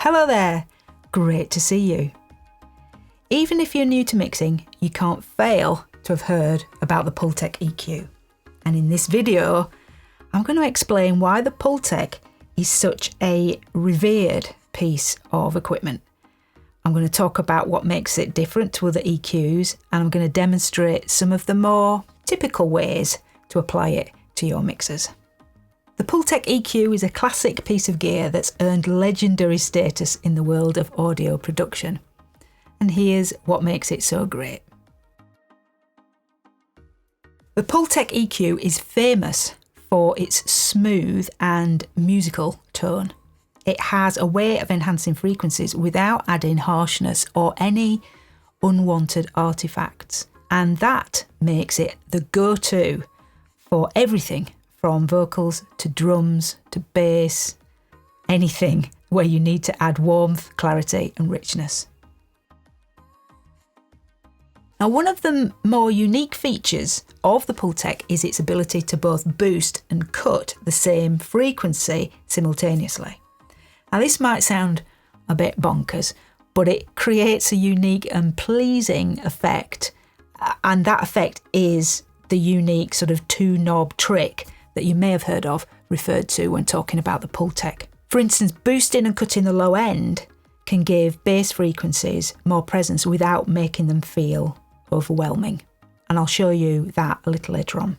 Hello there, great to see you. Even if you're new to mixing, you can't fail to have heard about the Pultec EQ. And in this video, I'm going to explain why the Pultec is such a revered piece of equipment. I'm going to talk about what makes it different to other EQs, and I'm going to demonstrate some of the more typical ways to apply it to your mixers. The Pultec EQ is a classic piece of gear that's earned legendary status in the world of audio production. And here's what makes it so great. The Pultec EQ is famous for its smooth and musical tone. It has a way of enhancing frequencies without adding harshness or any unwanted artifacts. And that makes it the go-to for everything from vocals to drums to bass, anything where you need to add warmth, clarity and richness. Now, one of the more unique features of the Pultec is its ability to both boost and cut the same frequency simultaneously. Now, this might sound a bit bonkers, but it creates a unique and pleasing effect, and that effect is the unique sort of two-knob trick that you may have heard of referred to when talking about the Pultec. For instance, boosting and cutting the low end can give bass frequencies more presence without making them feel overwhelming. And I'll show you that a little later on.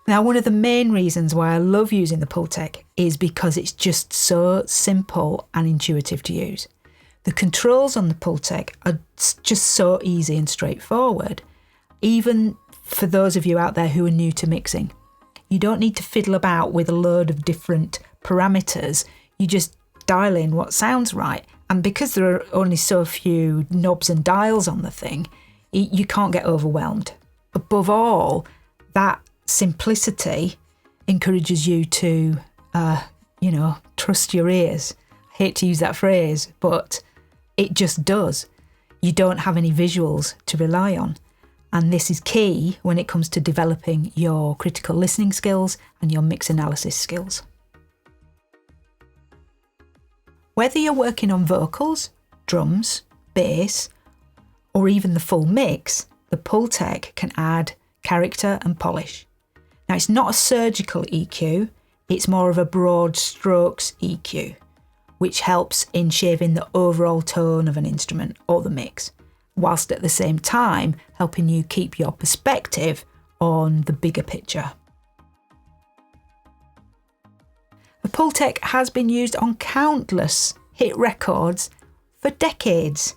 Now, one of the main reasons why I love using the Pultec is because it's just so simple and intuitive to use. The controls on the Pultec are just so easy and straightforward, even for those of you out there who are new to mixing. You don't need to fiddle about with a load of different parameters. You just dial in what sounds right. And because there are only so few knobs and dials on the thing, you can't get overwhelmed. Above all, that simplicity encourages you to, trust your ears. I hate to use that phrase, but it just does. You don't have any visuals to rely on. And this is key when it comes to developing your critical listening skills and your mix analysis skills. Whether you're working on vocals, drums, bass, or even the full mix, the Pultec can add character and polish. Now, it's not a surgical EQ, it's more of a broad strokes EQ, which helps in shaping the overall tone of an instrument or the mix, whilst at the same time helping you keep your perspective on the bigger picture. The Pultec has been used on countless hit records for decades.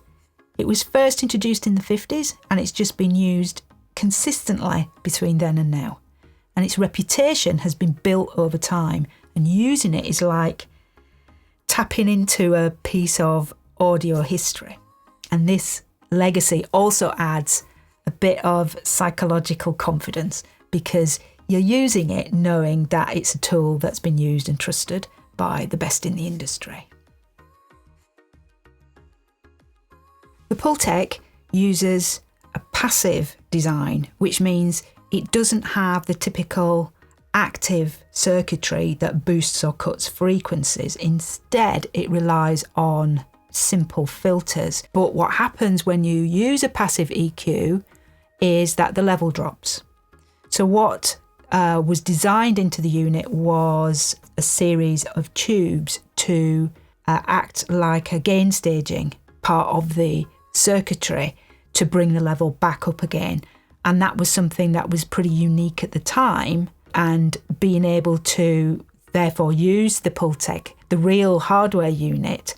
It was first introduced in the 50s and it's just been used consistently between then and now. And its reputation has been built over time, and using it is like tapping into a piece of audio history. And this legacy also adds a bit of psychological confidence because you're using it knowing that it's a tool that's been used and trusted by the best in the industry. The Pultec uses a passive design, which means it doesn't have the typical active circuitry that boosts or cuts frequencies. Instead, it relies on simple filters. But what happens when you use a passive EQ is that the level drops. So what was designed into the unit was a series of tubes to act like a gain staging part of the circuitry to bring the level back up again. And that was something that was pretty unique at the time, and being able to therefore use the Pultec, the real hardware unit,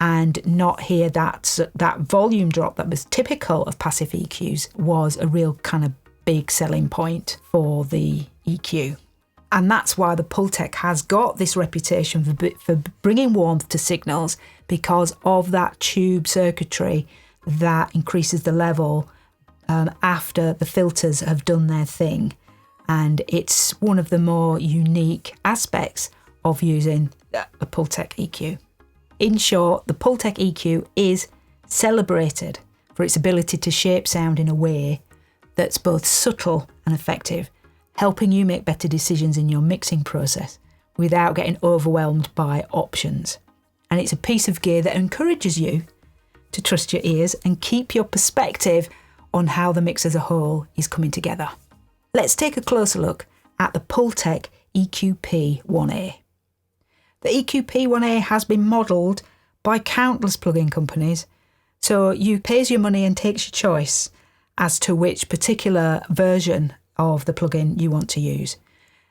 and not hear that volume drop that was typical of passive EQs was a real kind of big selling point for the EQ. And that's why the Pultec has got this reputation for bringing warmth to signals, because of that tube circuitry that increases the level after the filters have done their thing. And it's one of the more unique aspects of using a Pultec EQ. In short, the Pultec EQ is celebrated for its ability to shape sound in a way that's both subtle and effective, helping you make better decisions in your mixing process without getting overwhelmed by options. And it's a piece of gear that encourages you to trust your ears and keep your perspective on how the mix as a whole is coming together. Let's take a closer look at the Pultec EQP1A. The EQP1A has been modelled by countless plug-in companies, so you pays your money and takes your choice as to which particular version of the plugin you want to use.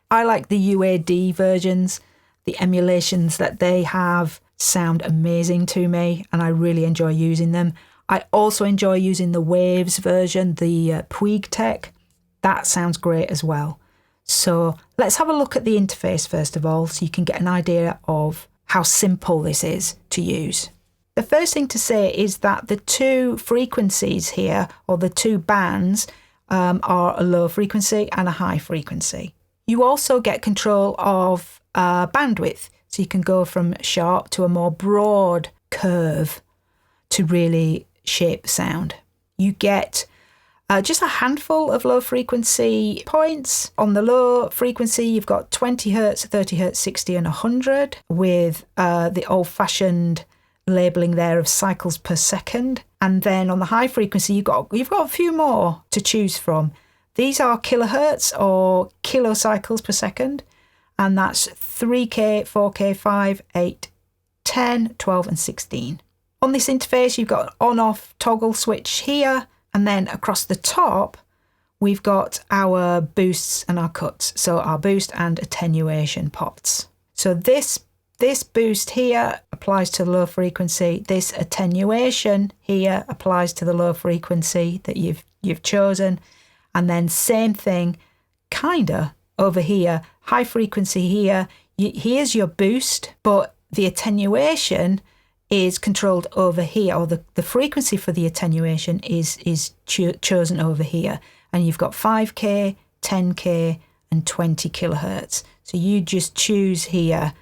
I like the UAD versions. The emulations that they have sound amazing to me, and I really enjoy using them. I also enjoy using the Waves version, the Puigtec. That sounds great as well. So let's have a look at the interface first of all, so you can get an idea of how simple this is to use. The first thing to say is that the two frequencies here, or the two bands, are a low frequency and a high frequency. You also get control of bandwidth, so you can go from sharp to a more broad curve to really shape the sound. You get just a handful of low frequency points. On the low frequency, you've got 20 Hz, 30 Hz, 60 and 100 with the old-fashioned labelling there of cycles per second. And then on the high frequency, you've got a few more to choose from. These are kilohertz or kilocycles per second, and that's 3K, 4K, 5, 8, 10, 12 and 16. On this interface, you've got an on-off toggle switch here, and then across the top, we've got our boosts and our cuts. So our boost and attenuation pots. So this boost here applies to the low frequency. This attenuation here applies to the low frequency that you've chosen. And then same thing, kinda over here, high frequency here. Here's your boost, but the attenuation is controlled over here, or the frequency for the attenuation is chosen over here. And you've got 5K, 10K and 20 kilohertz. So you just choose here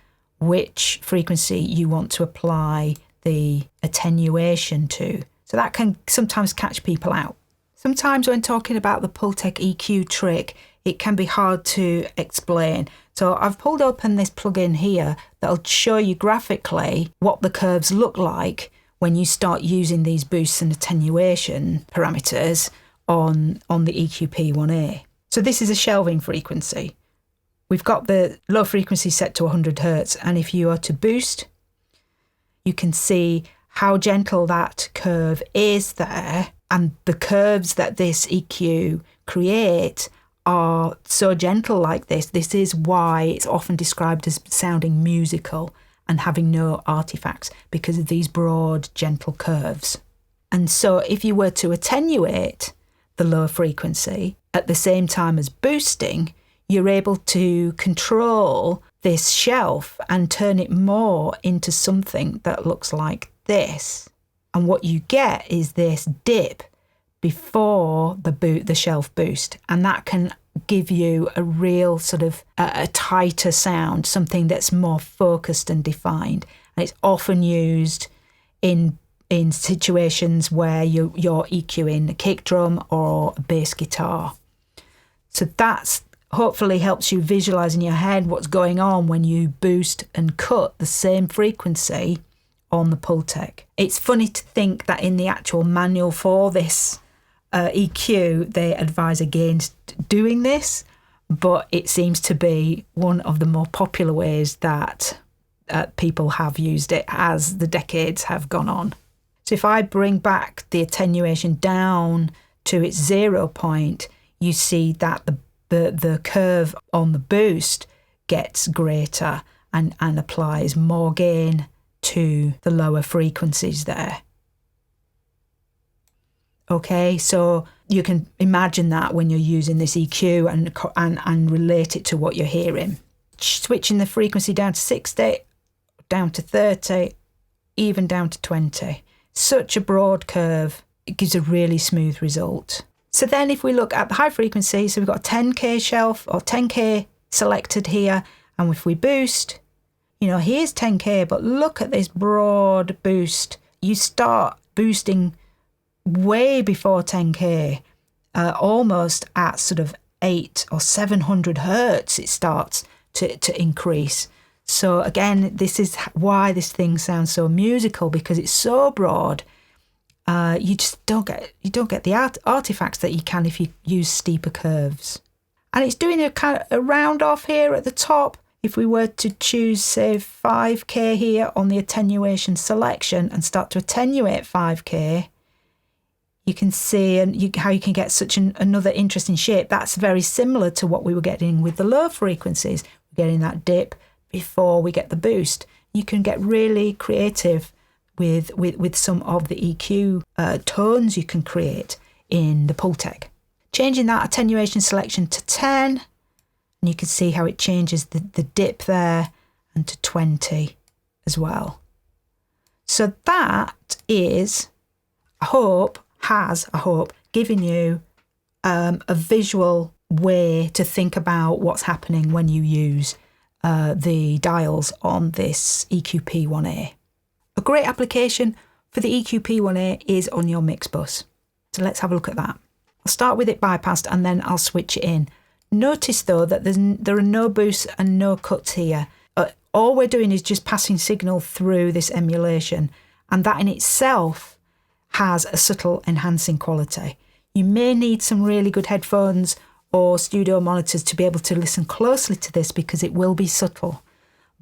which frequency you want to apply the attenuation to. So that can sometimes catch people out. Sometimes when talking about the Pultec EQ trick, it can be hard to explain. So I've pulled open this plugin here that'll show you graphically what the curves look like when you start using these boosts and attenuation parameters on the EQP1A. So this is a shelving frequency. We've got the low frequency set to 100 Hz, and if you are to boost, you can see how gentle that curve is there, and the curves that this EQ create are so gentle like this. This is why it's often described as sounding musical and having no artifacts, because of these broad, gentle curves. And so if you were to attenuate the low frequency at the same time as boosting, you're able to control this shelf and turn it more into something that looks like this. And what you get is this dip before the shelf boost, and that can give you a real sort of a tighter sound, something that's more focused and defined. And it's often used in situations where you're EQing a kick drum or a bass guitar. So that's hopefully helps you visualize in your head what's going on when you boost and cut the same frequency on the Pultec. It's funny to think that in the actual manual for this EQ, they advise against doing this, but it seems to be one of the more popular ways that people have used it as the decades have gone on. So if I bring back the attenuation down to its 0 point, you see that the curve on the boost gets greater and applies more gain to the lower frequencies there. Okay, so you can imagine that when you're using this EQ and relate it to what you're hearing. Switching the frequency down to 60, down to 30, even down to 20. Such a broad curve, it gives a really smooth result. So then if we look at the high frequency, so we've got a 10K shelf or 10K selected here, and if we boost, here's 10K, but look at this broad boost. You start boosting way before 10K, almost at sort of 8 or 700 Hertz it starts to increase. So again, this is why this thing sounds so musical, because it's so broad. You just don't get the artifacts that you can if you use steeper curves. And it's doing a kind of a round off here at the top. If we were to choose, say, 5K here on the attenuation selection and start to attenuate 5K, you can see how you can get such another interesting shape. That's very similar to what we were getting with the low frequencies. We're getting that dip before we get the boost. You can get really creative with some of the EQ tones you can create in the Pultec. Changing that attenuation selection to 10, and you can see how it changes the dip there, and to 20 as well. So that is, I hope, given you a visual way to think about what's happening when you use the dials on this EQP1A. A great application for the EQP1A is on your mix bus. So let's have a look at that. I'll start with it bypassed and then I'll switch it in. Notice though that there are no boosts and no cuts here. All we're doing is just passing signal through this emulation, and that in itself has a subtle enhancing quality. You may need some really good headphones or studio monitors to be able to listen closely to this, because it will be subtle.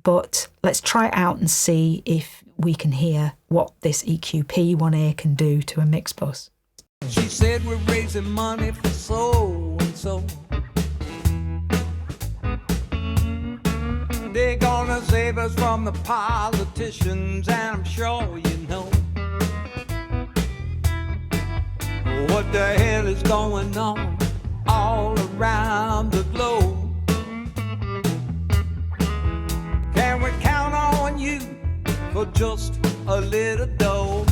But let's try it out and see if we can hear what this EQP1A can do to a mix bus. She said we're raising money for so and so. They're gonna save us from the politicians, and I'm sure you know what the hell is going on all around the globe. Can we count on you for just a little dough?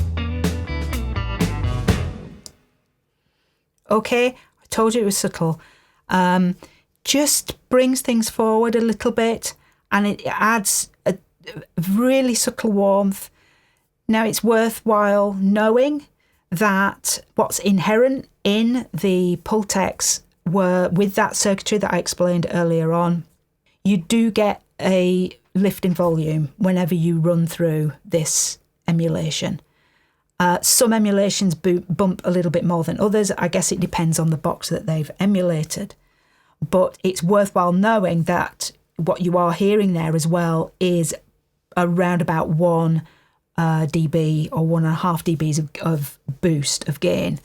Okay, I told you it was subtle. Just brings things forward a little bit, and it adds a really subtle warmth. Now, it's worthwhile knowing that what's inherent in the Pultecs were, with that circuitry that I explained earlier on, you do get a lift in volume whenever you run through this emulation. Some emulations bump a little bit more than others. I guess it depends on the box that they've emulated. But it's worthwhile knowing that what you are hearing there as well is around about 1 dB or 1.5 dBs of boost, of gain.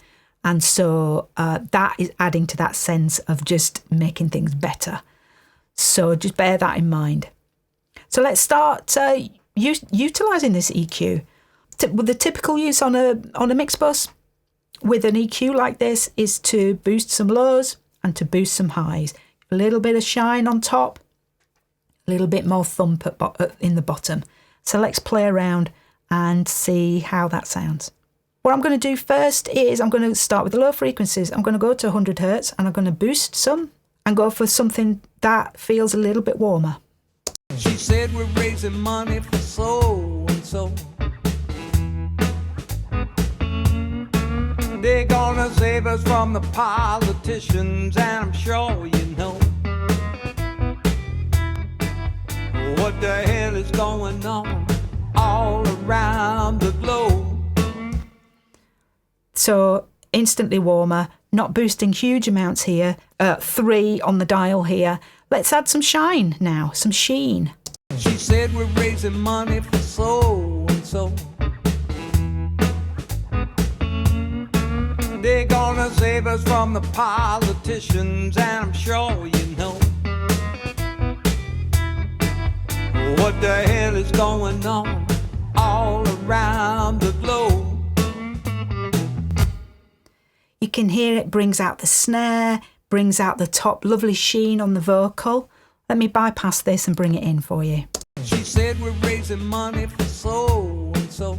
And so that is adding to that sense of just making things better. So just bear that in mind. So let's start utilising this EQ. With the typical use on a mix bus with an EQ like this is to boost some lows and to boost some highs. A little bit of shine on top, a little bit more thump in the bottom. So let's play around and see how that sounds. What I'm going to do first is I'm going to start with the low frequencies. I'm going to go to 100 Hertz and I'm going to boost some and go for something that feels a little bit warmer. She said we're raising money for so and so. They're gonna save us from the politicians, and I'm sure you know what the hell is going on all around the globe. So instantly warmer, not boosting huge amounts here. 3 on the dial here. Let's add some shine now, some sheen. She said we're raising money for so and so. They're gonna save us from the politicians, and I'm sure you know what the hell is going on all around the globe. You can hear it brings out the snare, brings out the top, lovely sheen on the vocal. Let me bypass this and bring it in for you. She said we're raising money for so and so.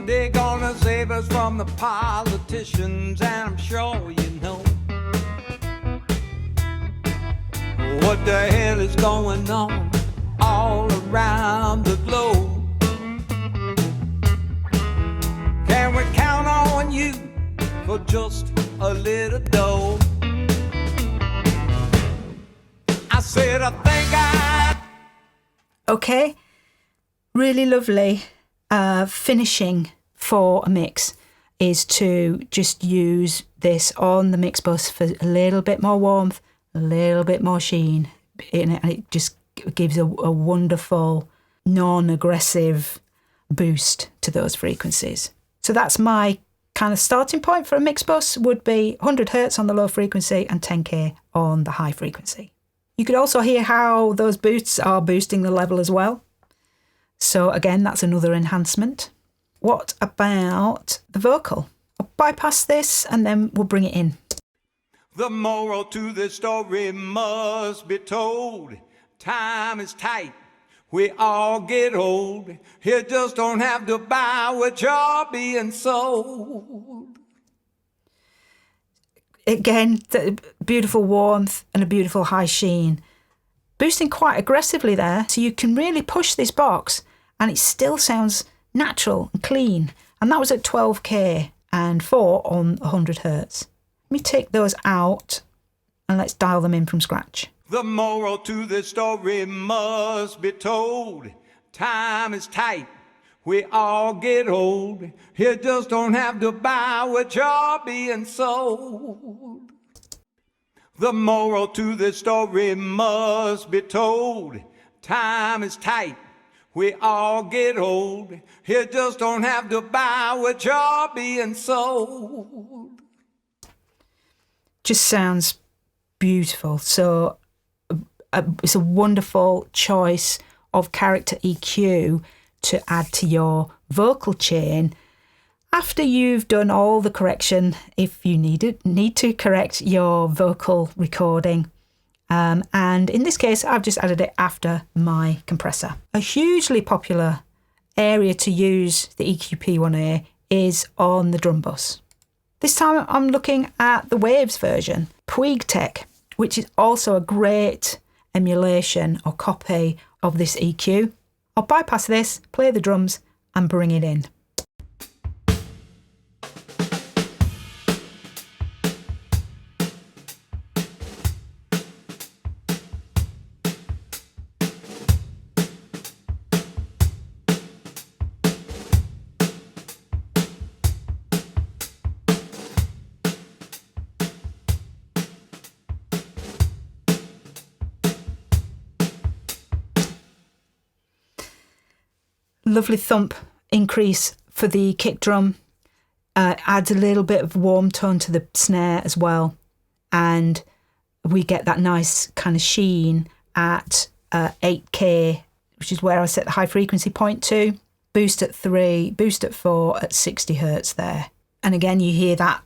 They're gonna save us from the politicians, and I'm sure you know what the hell is going on all around the globe. Can we count on you for just a little dough? Said I think I. Okay, really lovely finishing for a mix is to just use this on the mix bus for a little bit more warmth, a little bit more sheen in it, and it just gives a wonderful non-aggressive boost to those frequencies. So that's my kind of starting point for a mix bus, would be 100 hertz on the low frequency and 10k on the high frequency. You could also hear how those boosts are boosting the level as well. So again, that's another enhancement. What about the vocal? I'll bypass this and then we'll bring it in. The moral to this story must be told. Time is tight. We all get old. You just don't have to buy what you're being sold. Again, the beautiful warmth and a beautiful high sheen. Boosting quite aggressively there, so you can really push this box and it still sounds natural and clean. And that was at 12k and 4 on 100 hertz. Let me take those out and let's dial them in from scratch. The moral to this story must be told. Time is tight. We all get old. You just don't have to buy what you're being sold. The moral to this story must be told. Time is tight. We all get old. You just don't have to buy what you're being sold. Just sounds beautiful. So it's a wonderful choice of character EQ to add to your vocal chain after you've done all the correction if you need to correct your vocal recording. And in this case, I've just added it after my compressor. A hugely popular area to use the EQP1A is on the drum bus. This time I'm looking at the Waves version, Puigtec, which is also a great emulation or copy of this EQ. I'll bypass this, play the drums and bring it in. Lovely thump increase for the kick drum, adds a little bit of warm tone to the snare as well, and we get that nice kind of sheen at 8k, which is where I set the high frequency point to. Boost at 3, boost at 4 at 60 hertz there, and again you hear that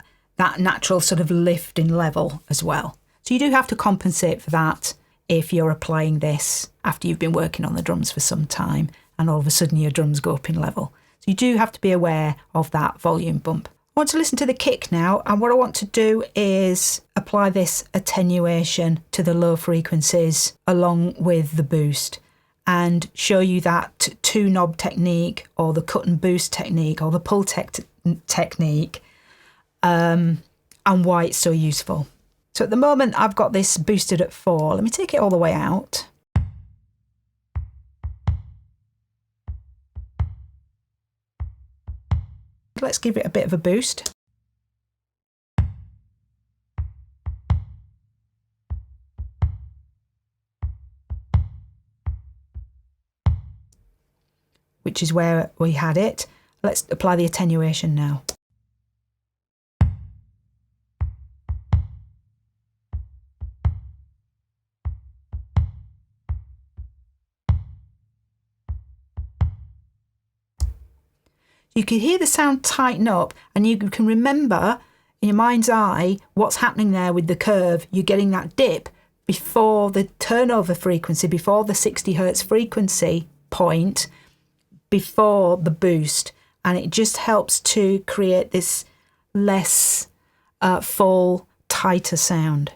natural sort of lift in level as well. So you do have to compensate for that if you're applying this after you've been working on the drums for some time and all of a sudden your drums go up in level. So you do have to be aware of that volume bump. I want to listen to the kick now, and what I want to do is apply this attenuation to the low frequencies along with the boost and show you that two knob technique or the cut and boost technique or the Pultec technique and why it's so useful. So at the moment I've got this boosted at 4. Let me take it all the way out. Let's give it a bit of a boost. Which is where we had it. Let's apply the attenuation now. You can hear the sound tighten up, and you can remember in your mind's eye what's happening there with the curve. You're getting that dip before the turnover frequency, before the 60 hertz frequency point, before the boost, and it just helps to create this less full, tighter sound.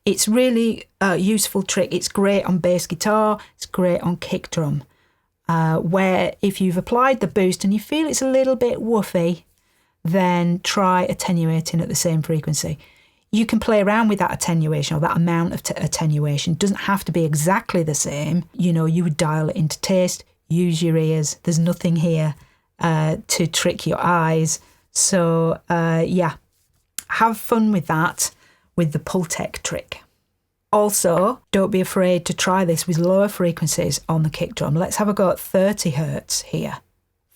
It's really a useful trick. It's great on bass guitar. It's great on kick drum. Where if you've applied the boost and you feel it's a little bit woofy, then try attenuating at the same frequency. You can play around with that attenuation or that amount of attenuation. It doesn't have to be exactly the same. You know, you would dial it into taste, use your ears. There's nothing here to trick your eyes. So yeah, have fun with that, with the Pultec trick. Also, don't be afraid to try this with lower frequencies on the kick drum. Let's have a go at 30 Hertz here.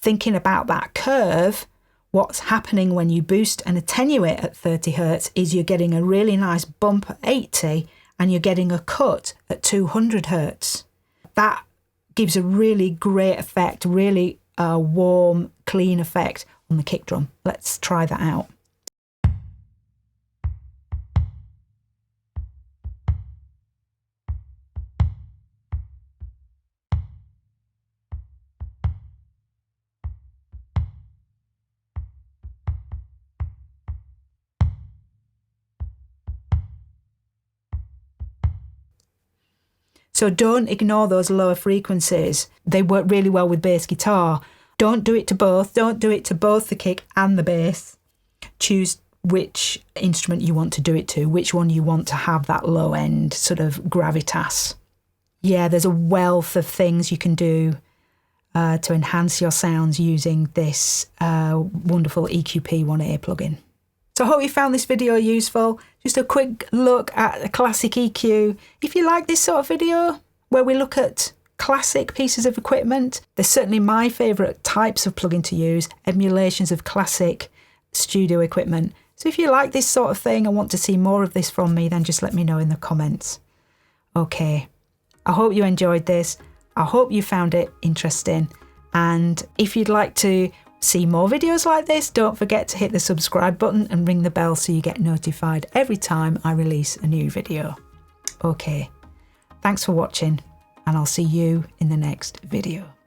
Thinking about that curve, what's happening when you boost and attenuate at 30 Hertz is you're getting a really nice bump at 80 and you're getting a cut at 200 Hertz. That gives a really great effect, really warm, clean effect on the kick drum. Let's try that out. So don't ignore those lower frequencies. They work really well with bass guitar. Don't do it to both. Don't do it to both the kick and the bass. Choose which instrument you want to do it to, which one you want to have that low end sort of gravitas. Yeah, there's a wealth of things you can do to enhance your sounds using this wonderful EQP1A plugin. So I hope you found this video useful. Just a quick look at a classic EQ. If you like this sort of video where we look at classic pieces of equipment, they're certainly my favourite types of plugin to use, emulations of classic studio equipment. So if you like this sort of thing and want to see more of this from me, then just let me know in the comments. Okay, I hope you enjoyed this. I hope you found it interesting. And if you'd like to see more videos like this, don't forget to hit the subscribe button and ring the bell so you get notified every time I release a new video. Okay, thanks for watching and I'll see you in the next video.